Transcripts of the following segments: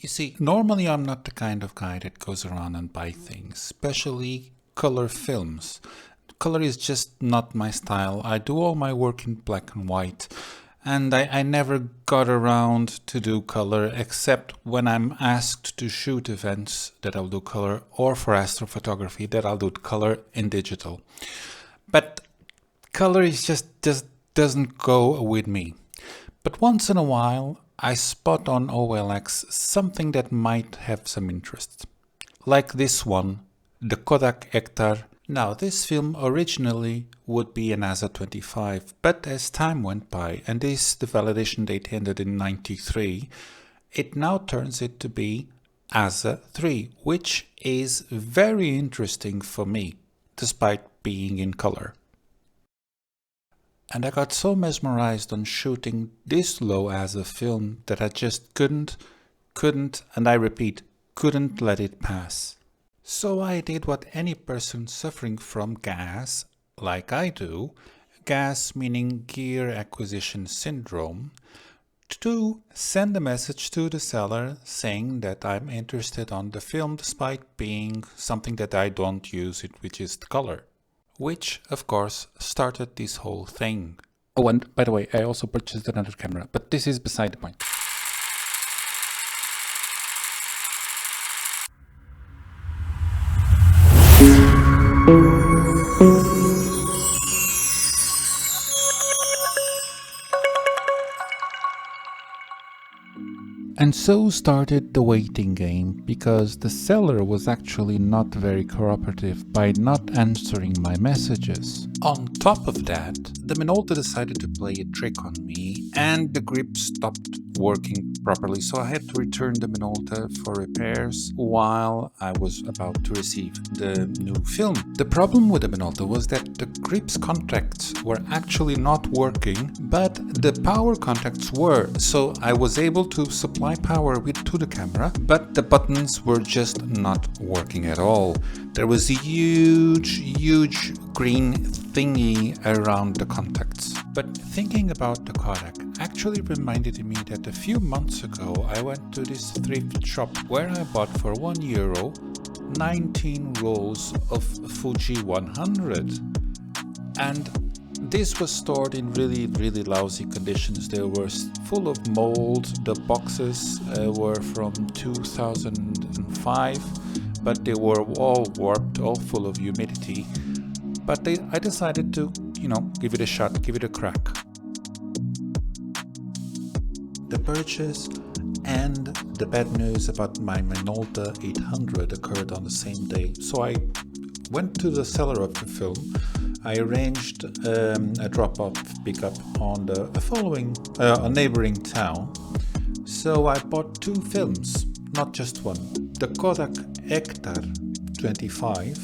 You see, normally I'm not the kind of guy that goes around and buy things, especially color films. Color is just not my style. I do all my work in black and white, and I never got around to do color except when I'm asked to shoot events that I'll do color, or for astrophotography that I'll do color in digital. But color is just doesn't go with me. But once in a while I spot on OLX something that might have some interest. Like this one, the Kodak Ektar. Now, this film originally would be an ASA25, but as time went by, and the validation date ended in '93, it now turns it to be ASA3, which is very interesting for me, despite being in color. And I got so mesmerized on shooting this low ASA film that I just couldn't, and I repeat, couldn't let it pass. So I did what any person suffering from GAS, like I do, GAS meaning Gear Acquisition Syndrome, to send a message to the seller saying that I'm interested on the film despite being something that I don't use it, which is the color. Which, of course, started this whole thing. Oh, and by the way, I also purchased another camera, but this is beside the point. And so started the waiting game, because the seller was actually not very cooperative by not answering my messages. On top of that, the Minolta decided to play a trick on me and the grip stopped working properly, so I had to return the Minolta for repairs while I was about to receive the new film. The problem with the Minolta was that the grip's contacts were actually not working, but the power contacts were, so I was able to supply power to the camera, but the buttons were just not working at all. There was a huge green thingy around the contacts. But thinking about the Kodak actually reminded me that a few months ago I went to this thrift shop where I bought for €1 19 rolls of Fuji 100, and this was stored in really lousy conditions. They were full of mold. The boxes were from 2005, but they were all warped, all full of humidity. But I decided to, give it a shot, give it a crack. The purchase and the bad news about my Minolta 800 occurred on the same day. So I went to the seller of the film. I arranged a drop-off pickup on a neighboring town. So I bought two films, not just one. The Kodak Ektar 25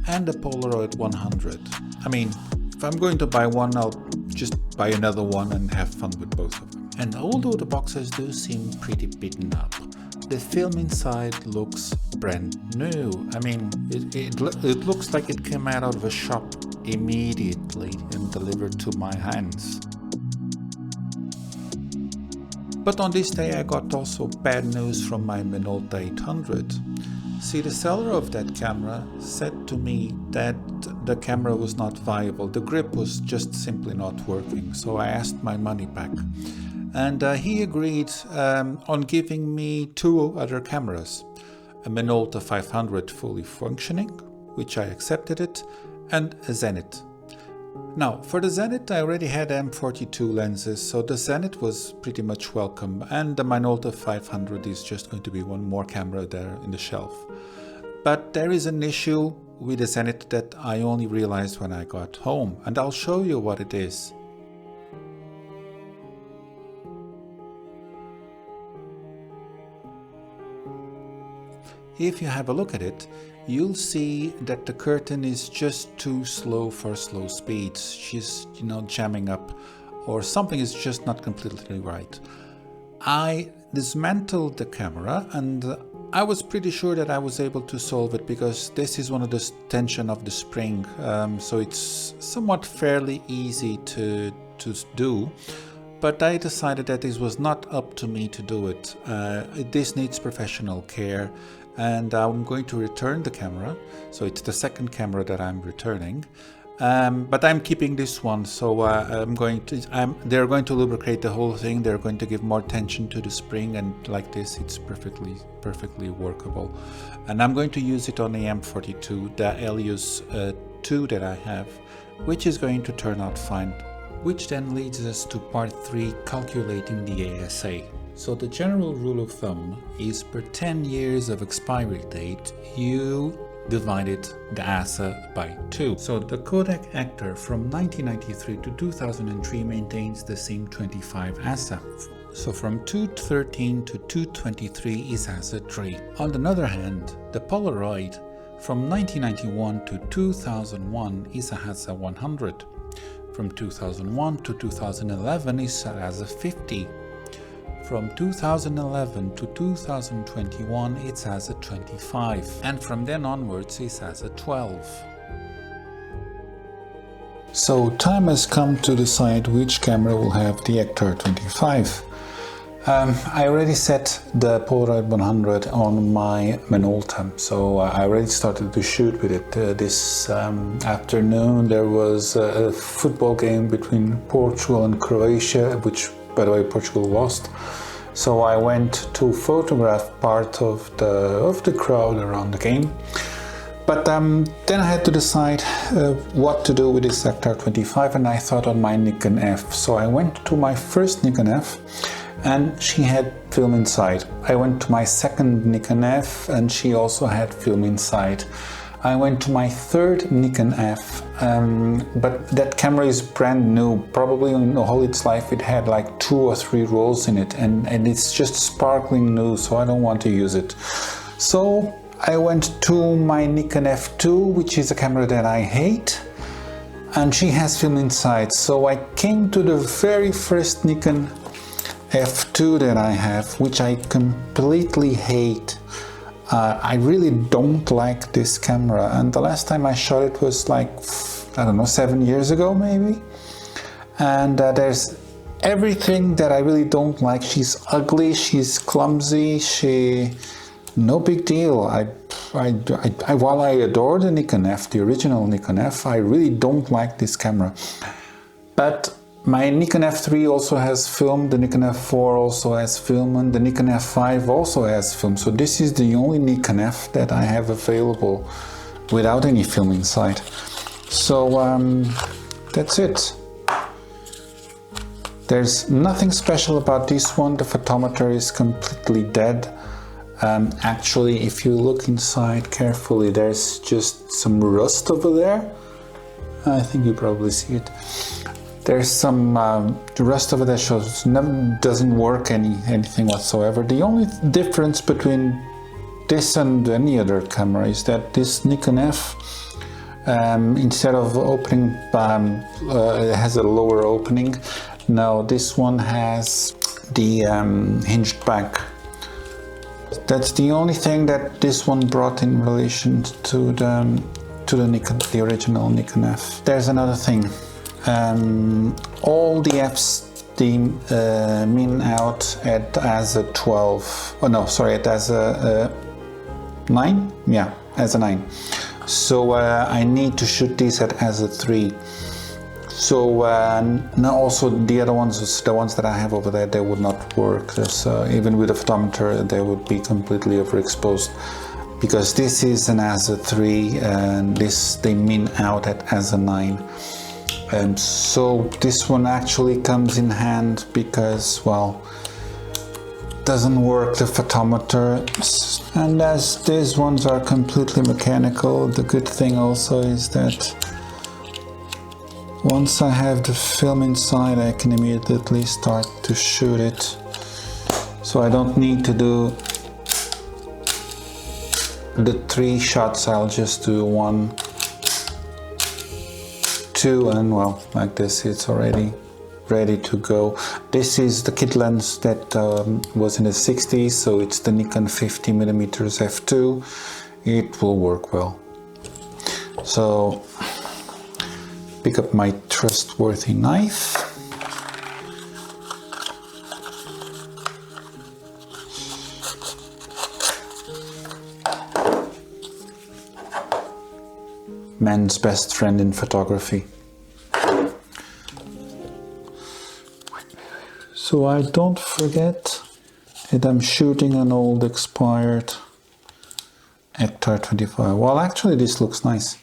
and the Polaroid 100. I mean, if I'm going to buy one, I'll just buy another one and have fun with both of them. And although the boxes do seem pretty beaten up, the film inside looks brand new. I mean, it looks like it came out of a shop immediately and delivered to my hands. But on this day I got also bad news from my Minolta 800. See, the seller of that camera said to me that the camera was not viable. The grip was just simply not working, so I asked my money back. And he agreed on giving me two other cameras, a Minolta 500 fully functioning, which I accepted it, and a Zenit. Now, for the Zenit I already had M42 lenses, so the Zenit was pretty much welcome, and the Minolta 500 is just going to be one more camera there in the shelf. But there is an issue with the Zenit that I only realized when I got home, and I'll show you what it is. If you have a look at it, you'll see that the curtain is just too slow for slow speeds. She's, jamming up, or something is just not completely right. I dismantled the camera and I was pretty sure that I was able to solve it, because this is one of the tension of the spring, so it's somewhat fairly easy to do. but I decided that this was not up to me to do it. This needs professional care, and I'm going to return the camera. So it's the second camera that I'm returning. But I'm keeping this one, so they're going to lubricate the whole thing. They're going to give more tension to the spring, and like this, it's perfectly workable. And I'm going to use it on the M42, the Helios 2 that I have, which is going to turn out fine. Which then leads us to part 3, calculating the ASA. So the general rule of thumb is per 10 years of expiry date, you divided the ASA by 2. So the Kodak Ektar from 1993 to 2003 maintains the same 25 ASA. So from 213 to 223 is ASA 3. On the other hand, the Polaroid from 1991 to 2001 is ASA 100. From 2001 to 2011 is ASA 50. From 2011 to 2021 it's ASA 25, and from then onwards it's ASA 12. So time has come to decide which camera will have the Ektar 25. I already set the Polaroid 100 on my Minolta, so I already started to shoot with it. This afternoon there was a football game between Portugal and Croatia, which by the way Portugal lost. So I went to photograph part of the crowd around the game. But then I had to decide what to do with this Ektar 25, and I thought on my Nikon F. So I went to my first Nikon F, and she had film inside. I went to my second Nikon F, and she also had film inside. I went to my third Nikon F, but that camera is brand new. Probably in all its life it had like 2 or 3 rolls in it, and it's just sparkling new, so I don't want to use it. So I went to my Nikon F2, which is a camera that I hate, and she has film inside. So I came to the very first Nikon F2 that I have, which I completely hate. I really don't like this camera, and the last time I shot it was like, I don't know, 7 years ago maybe. And there's everything that I really don't like. She's ugly, she's clumsy, no big deal. While I adore the Nikon F, the original Nikon F, I really don't like this camera. But my Nikon F3 also has film, the Nikon F4 also has film, and the Nikon F5 also has film. So this is the only Nikon F that I have available without any film inside. So that's it. There's nothing special about this one. The photometer is completely dead. Actually, if you look inside carefully, there's just some rust over there. I think you probably see it. There's some rust over there, shows doesn't work anything whatsoever. The only difference between this and any other camera is that this Nikon F, instead of opening, it has a lower opening. Now this one has the hinged back. That's the only thing that this one brought in relation to the Nikon, the original Nikon F. There's another thing. All the Fs min out at ASA 12. Oh no, sorry, at ASA 9. Yeah, ASA 9. So I need to shoot these at ASA 3. So now also the other ones, the ones that I have over there, they would not work. Even with a photometer, they would be completely overexposed, because this is an ASA 3 and they min out at ASA 9. So this one actually comes in hand because, well, doesn't work the photometer, and as these ones are completely mechanical, the good thing also is that once I have the film inside, I can immediately start to shoot it, so I don't need to do the 3 shots. I'll just do 1, 2, and well, like this, it's already ready to go. This is the kit lens that was in the 60s, so it's the Nikon 50mm f2. It will work well. So pick up my trustworthy knife. Man's best friend in photography. So I don't forget that I'm shooting an old expired Ektar 25. Well, actually this looks nice.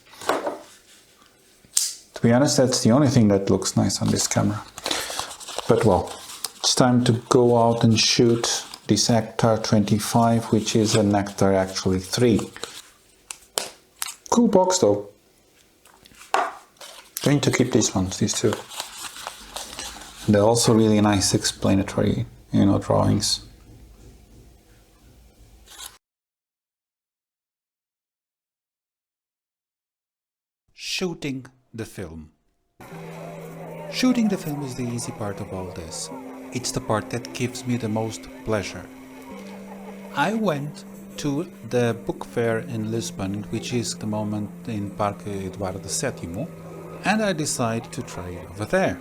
To be honest, that's the only thing that looks nice on this camera. But well, it's time to go out and shoot this Ektar 25, which is an Ektar actually 3. Cool box though. Going to keep these ones, these two. They're also really nice explanatory, drawings. Shooting the film. Shooting the film is the easy part of all this. It's the part that gives me the most pleasure. I went to the book fair in Lisbon, which is the moment in Parque Eduardo VII, and I decided to try it over there.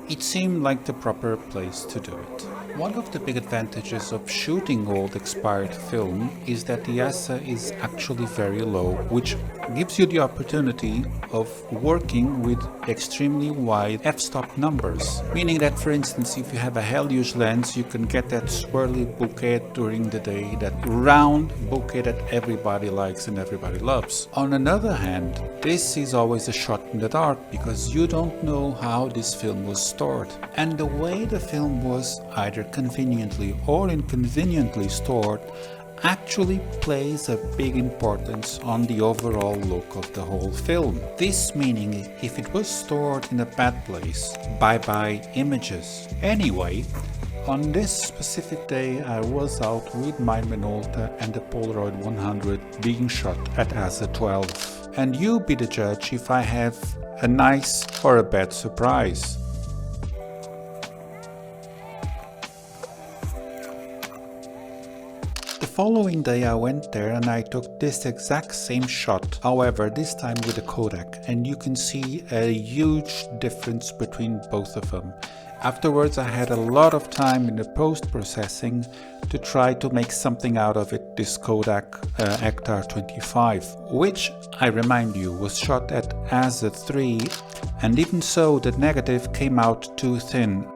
It seemed like the proper place to do it. One of the big advantages of shooting old expired film is that the ASA is actually very low, which gives you the opportunity of working with extremely wide f-stop numbers. Meaning that, for instance, if you have a Helios lens, you can get that swirly bouquet during the day, that round bouquet that everybody likes and everybody loves. On another hand, this is always a shot in the dark because you don't know how this film was stored. And the way the film was either conveniently or inconveniently stored actually plays a big importance on the overall look of the whole film. This meaning, if it was stored in a bad place, bye-bye images. Anyway, on this specific day I was out with my Minolta and the Polaroid 100 being shot at ASA12. And you be the judge if I have a nice or a bad surprise. The following day I went there and I took this exact same shot, however this time with a Kodak, and you can see a huge difference between both of them. Afterwards I had a lot of time in the post-processing to try to make something out of it, this Kodak Ektar 25, which, I remind you, was shot at ASA3, and even so the negative came out too thin.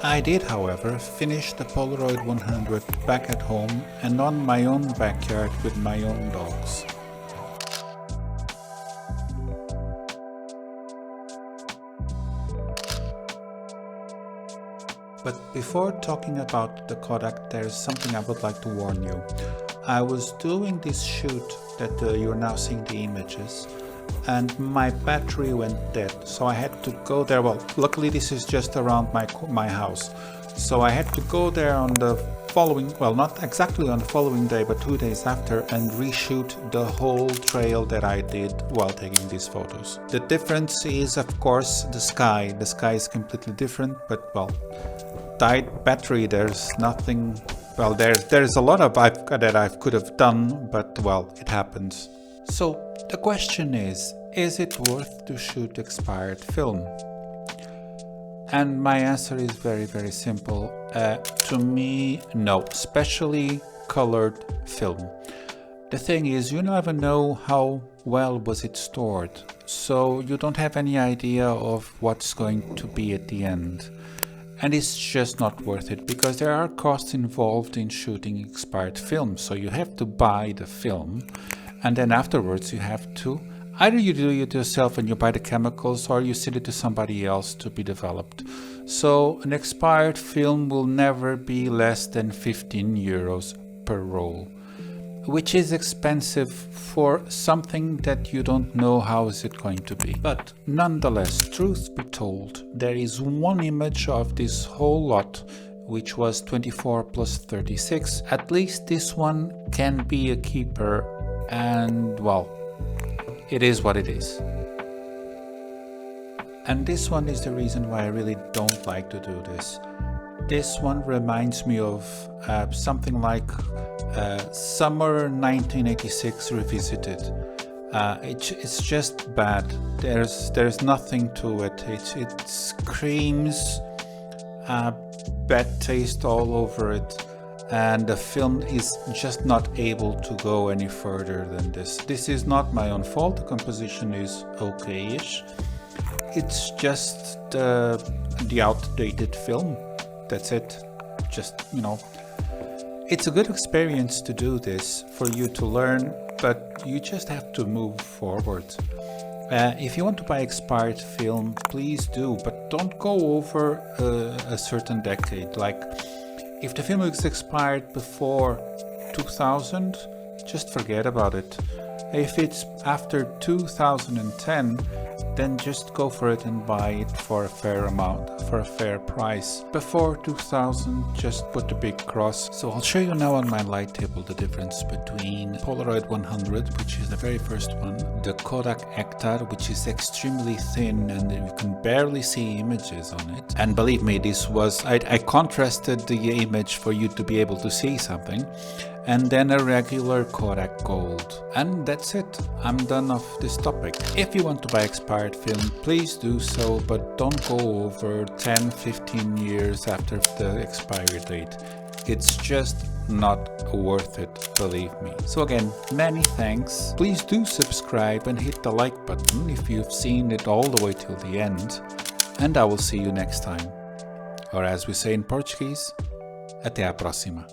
I did, however, finish the Polaroid 100 back at home and on my own backyard with my own dogs. But before talking about the Kodak, there's something I would like to warn you. I was doing this shoot that you're now seeing the images, and my battery went dead, so I had to go there. Well, luckily this is just around my house, so I had to go there on the following, well, not exactly on the following day, but 2 days after, and reshoot the whole trail that I did while taking these photos. The difference is, of course, the sky. The sky is completely different, but well, died battery, there's nothing, well, there's a lot of that I could have done, but well, it happens. So the question is it worth to shoot expired film? And my answer is very, very simple. To me, no, especially colored film. The thing is, you never know how well was it stored, so you don't have any idea of what's going to be at the end. And it's just not worth it, because there are costs involved in shooting expired film. So you have to buy the film, and then afterwards you have to, either you do it yourself and you buy the chemicals, or you send it to somebody else to be developed. So an expired film will never be less than 15 euros per roll, which is expensive for something that you don't know how is it going to be. But nonetheless, truth be told, there is one image of this whole lot which was 24 plus 36. At least this one can be a keeper, and well, it is what it is. And this one is the reason why I really don't like to do this. This one reminds me of something like Summer 1986 Revisited. It's just bad. There's nothing to it. It screams bad taste all over it. and the film is just not able to go any further than this. This is not my own fault, the composition is okay-ish. It's just the outdated film, that's it. Just, it's a good experience to do this, for you to learn, but you just have to move forward. If you want to buy expired film, please do, but don't go over a certain decade. Like, if the film is expired before 2000, just forget about it. If it's after 2010, then just go for it and buy it for a fair amount, for a fair price. Before 2000, just put a big cross. So I'll show you now on my light table the difference between Polaroid 100, which is the very first one, the Kodak Ektar, which is extremely thin and you can barely see images on it. And believe me, this was, I contrasted the image for you to be able to see something. And then a regular Kodak Gold. And that's it. I'm done of this topic. If you want to buy expired film, please do so, but don't go over 10-15 years after the expiry date. It's just not worth it, believe me. So again, many thanks. Please do subscribe and hit the like button if you've seen it all the way till the end. And I will see you next time. Or as we say in Portuguese, até à próxima.